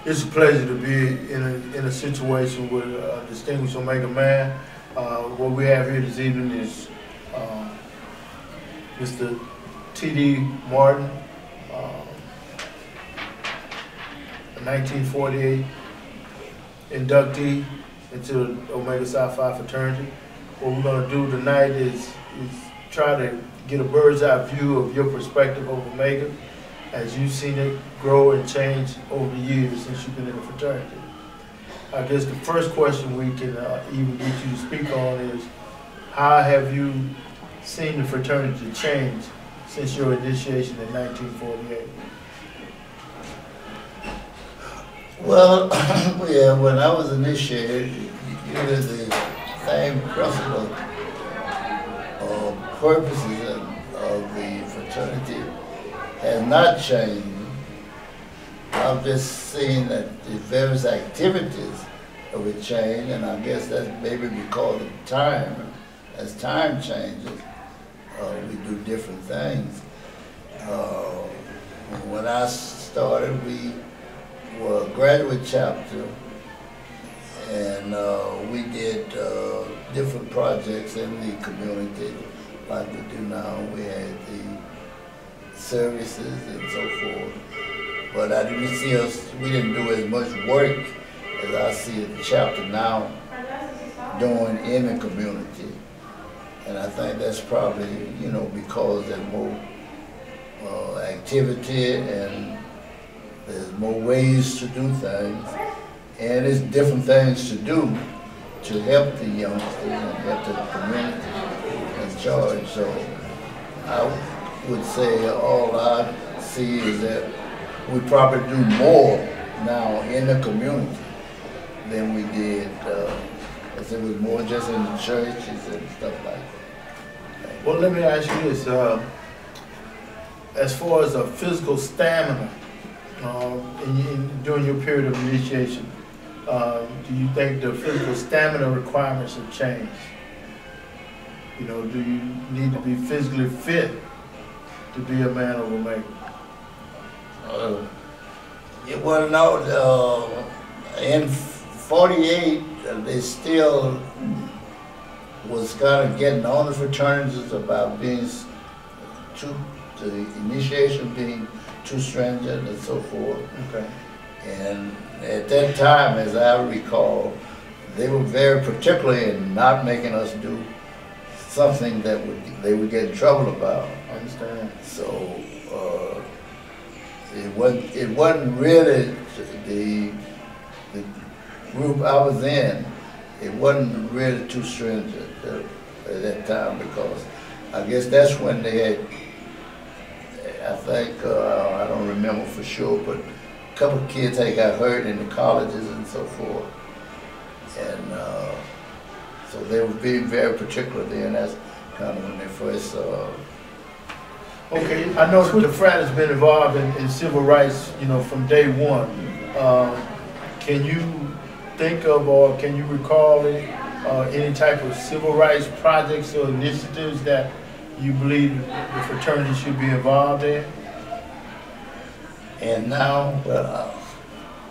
it's a pleasure to be in a situation with a distinguished Omega man. What we have here this evening is Mr. T.D. Martin, a 1948 inductee into the Omega Psi Phi Fraternity. What we're going to do tonight is try to get a bird's eye view of your perspective of Omega as you've seen it grow and change over the years since you've been in the fraternity. I guess the first question we can even get you to speak on is, how have you seen the fraternity change since your initiation in 1948? Well, yeah, when I was initiated, the same principle or purposes of the fraternity has not changed. I've just seen that the various activities of it change, and I guess that's maybe because of time. As time changes, we do different things. When I started, we were a graduate chapter, and we did different projects in the community like we do now. We had the services and so forth, but I didn't see us, we didn't do as much work as I see the chapter now doing in the community. And I think that's probably, you know, because there's more activity and there's more ways to do things, and it's different things to do to help the youngsters and help the community in charge. So I would say all I see is that we probably do more now in the community than we did, as it was more just in the churches and stuff like that. Well, let me ask you this, as far as a physical stamina, during your period of initiation, do you think the physical stamina requirements have changed? You know, do you need to be physically fit to be a man of Omega? Well, no, in 48, they still was kind of getting on the fraternities about being the initiation being too stringent and so forth. Okay. And at that time, as I recall, they were very particular in not making us do something that they would get in trouble about. I understand. So it wasn't really the group I was in. It wasn't really too stringent at that time, because I guess that's when they had, I think, I don't remember for sure, but a couple of kids had got hurt in the colleges and so forth. And so they were being very particular then. That's kind of when they first... Okay, I know that the frat has been involved in civil rights, you know, from day one. Can you think of, or can you recall any type of civil rights projects or initiatives that you believe the fraternity should be involved in? And now, well,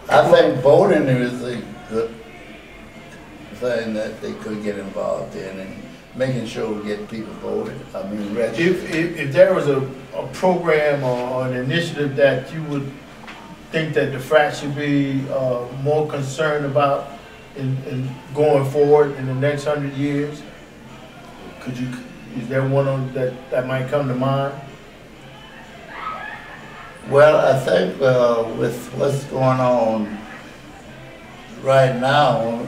I think voting is a good thing that they could get involved in, and making sure we get people voted. I mean, if there was a program or an initiative that you would think that the frat should be more concerned about in going forward in the next 100 years, is there one that might come to mind? Well, I think with what's going on right now,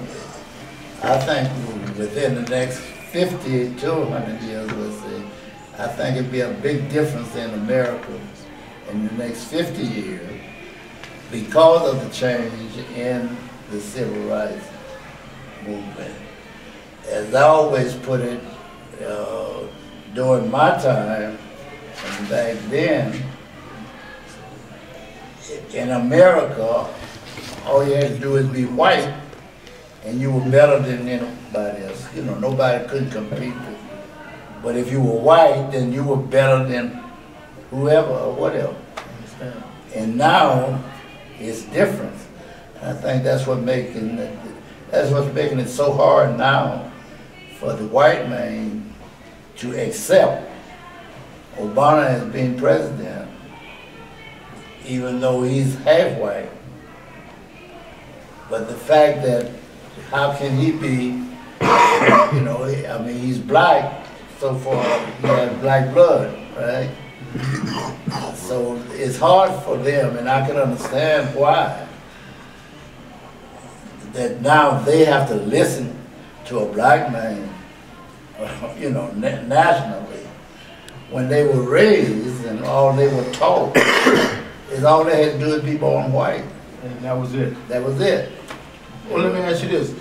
I think within the next 50 to 100 years, let's say, I think it'd be a big difference in America in the next 50 years because of the change in the civil rights movement. As I always put it, during my time, and back then, in America, all you had to do is be white, and you were better than anybody else. You know, nobody could compete with you. But if you were white, then you were better than whoever or whatever. And now it's different. And I think that's what's making it so hard now for the white man to accept Obama as being president, even though he's half white. But the fact that how can he be, you know, I mean, he's black, so far he has black blood, right? So it's hard for them, and I can understand why, that now they have to listen to a black man, you know, nationally, when they were raised and all they were taught is all they had to do is be born white. And that was it. That was it. Well, let me ask you this.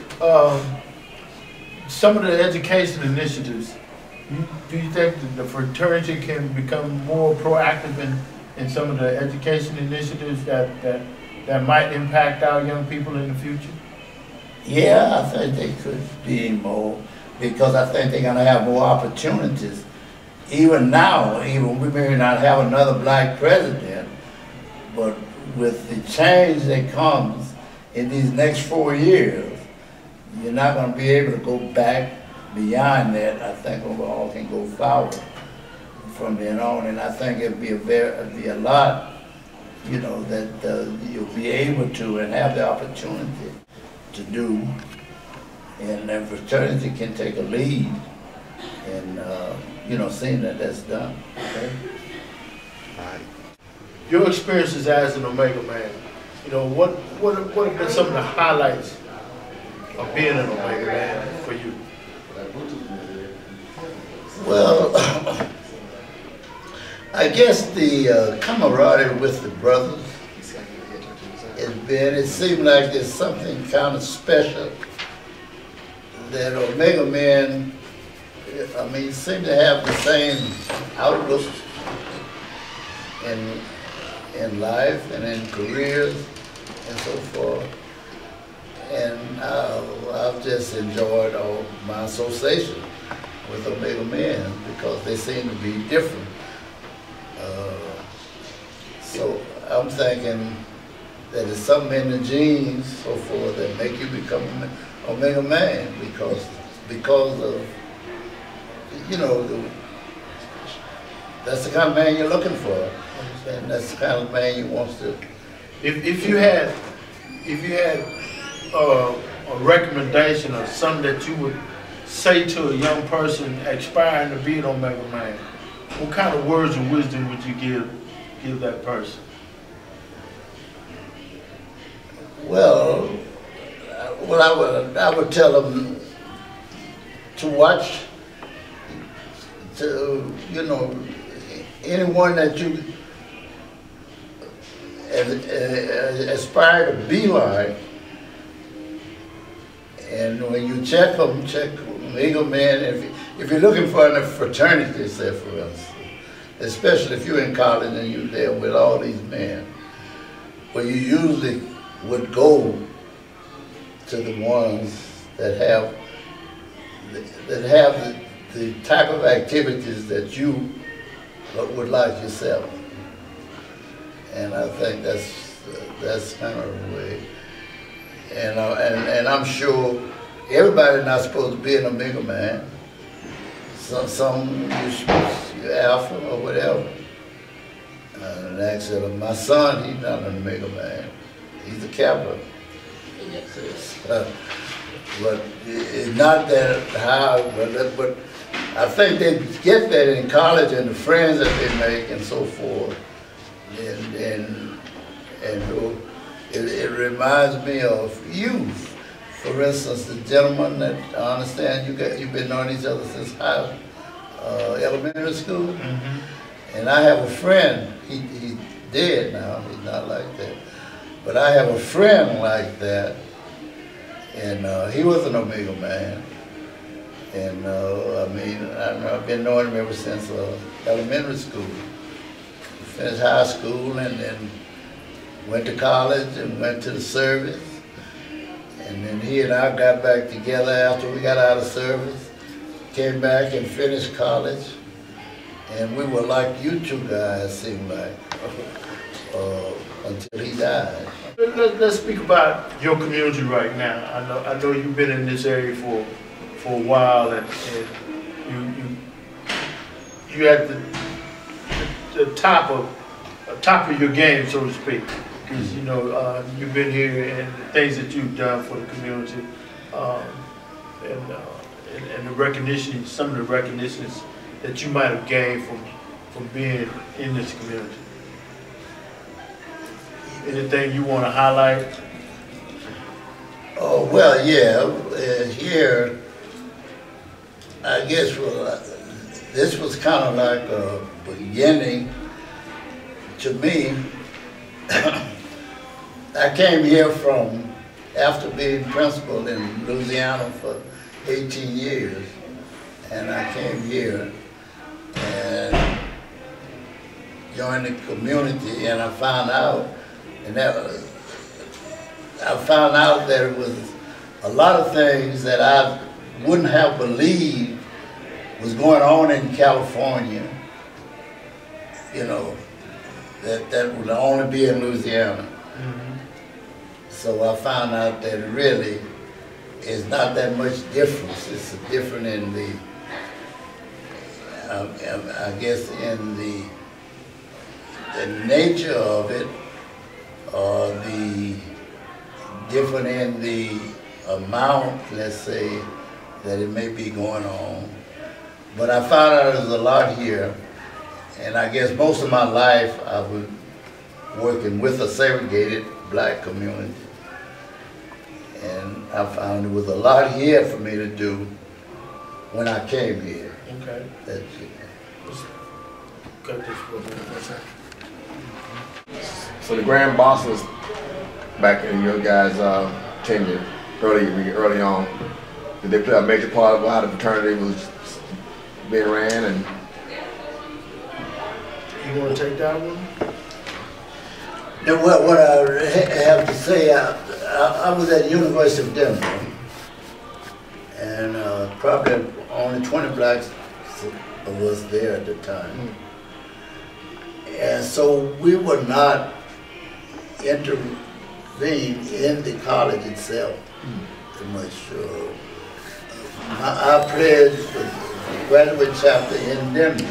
Some of the education initiatives, do you think that the fraternity can become more proactive in some of the education initiatives that might impact our young people in the future? Yeah, I think they could be more, because I think they're going to have more opportunities. Even now, even we may not have another black president, but with the change that comes in these next 4 years, you're not going to be able to go back beyond that. I think we all can go forward from then on, and I think it'll be a lot, you know, that you'll be able to and have the opportunity to do, and the fraternity can take a lead in, you know, seeing that that's done. Okay? Right. Your experiences as an Omega man, you know, what have been some of the highlights of being an Omega man for you? Well, I guess the camaraderie with the brothers it seemed like there's something kind of special that Omega men, I mean, seem to have the same outlook in life and in careers and so forth. And I've just enjoyed all my association with Omega men because they seem to be different. So I'm thinking that there's something in the genes, so forth, that make you become an Omega man because of, you know, that's the kind of man you're looking for, and that's the kind of man you want to. If you had a recommendation or something that you would say to a young person aspiring to be an Omega man, what kind of words of wisdom would you give that person? Well, I would tell them to watch, to, you know, anyone that you aspire to be like, and when you check Omega man, if you're looking for a fraternity, say for instance, especially if you're in college and you're there with all these men, well, you usually would go to the ones that have the type of activities that you would like yourself. And I think that's kind of the way. And I'm sure everybody's not supposed to be an Omega man. Some you're alpha or whatever. And actually, my son, he's not an Omega man. He's a Kappa. But it's not that high, but I think they get that in college and the friends that they make and so forth. And it reminds me of youth. For instance, the gentleman that I understand you've been knowing each other since elementary school. Mm-hmm. And I have a friend, he's dead now, he's not like that. But I have a friend like that, and he was an Omega man. And I mean, I've been knowing him ever since elementary school. He finished high school and then went to college and went to the service. And then he and I got back together after we got out of service, came back and finished college. And we were like you two guys, seemed like, until he died. Let's speak about your community right now. I know you've been in this area for a while, and you at the top of your game, so to speak, because you know you've been here and the things that you've done for the community, and the recognition, some of the recognitions that you might have gained from being in this community. Anything you want to highlight? Oh, well, yeah, here, I guess this was kind of like a beginning to me. I came here from, after being principal in Louisiana for 18 years, and I came here and joined the community, and I found out, I found out that it was a lot of things that I wouldn't have believed was going on in California, you know, that would only be in Louisiana. Mm-hmm. So I found out that really is not that much difference. It's different in the, I guess, in the nature of it, or the different in the amount, let's say, that it may be going on. But I found out there's a lot here, and I guess most of my life I was working with a segregated black community. And I found there was a lot here for me to do when I came here. Okay. That's it. Cut this for me. So the Grand Bosses, back in your guys' tenure, early on, did they play a major part of how the fraternity was being ran? And you want to take that one? And what I have to say, I was at the University of Denver, and probably only 20 blacks of us there at the time. And so we were not intervened in the college itself too much. I pledged the graduate chapter in Denver,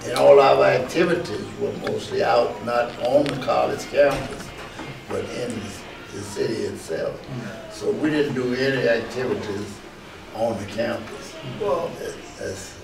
and all our activities were mostly out, not on the college campus, but in the city itself. So we didn't do any activities on the campus. Well, that's